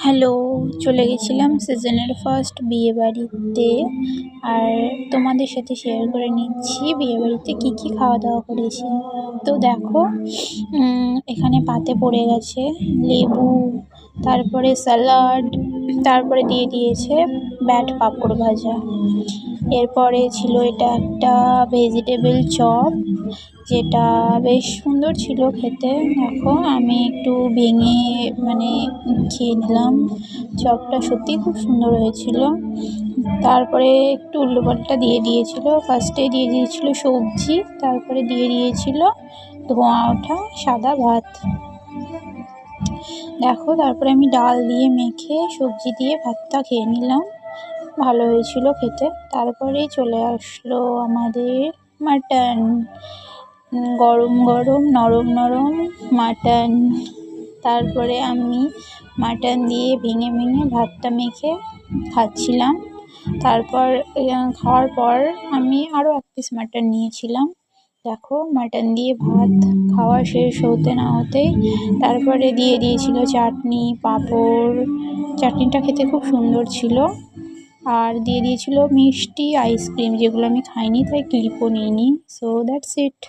Hello, চলে গেছিলাম সিজনের ফার্স্ট বিয়েবাড়িতে। আর তোমাদের সাথে শেয়ার করে নিচ্ছি বিয়েবাড়িতে কী কী খাওয়া দাওয়া করেছি। তো দেখো, এখানে পাতে পড়ে গেছে লেবু, তারপরে স্যালাড, তারপরে দিয়ে দিয়েছে ব্যাট পাঁপড় ভাজা। এরপরে ছিল এটা একটা ভেজিটেবল চপ, যেটা বেশ সুন্দর ছিল খেতে। দেখো আমি একটু ভেঙে খেয়ে নিলাম। চপটা সত্যিই খুব সুন্দর হয়েছিল। তারপরে একটু উল্টোপাল্টা দিয়ে দিয়েছিল, ফার্স্টে দিয়ে দিয়েছিল সবজি, তারপরে দিয়ে দিয়েছিল ধোঁয়া ওঠা সাদা ভাত। দেখো তারপরে আমি ডাল দিয়ে মেখে সবজি দিয়ে ভাতটা খেয়ে নিলাম, ভালো হয়েছিল খেতে। তারপরেই চলে আসলো আমাদের মাটন, গরম গরম নরম নরম মাটন। তারপরে আমি মাটন দিয়ে ভেঙে ভেঙে ভাতটা মেখে খাচ্ছিলাম। তারপর খাওয়ার পর আমি আরও এক পিস মাটন নিয়েছিলাম। দেখো মাটন দিয়ে ভাত খাওয়া শেষ হতে না হতেই তারপরে দিয়ে দিয়েছিল চাটনি, পাঁপড়। চাটনিটা খেতে খুব সুন্দর ছিল। আর দিয়ে দিয়েছিল মিষ্টি, আইসক্রিম, যেগুলো আমি খাইনি তাই ক্লিপও নিইনি। So that's it.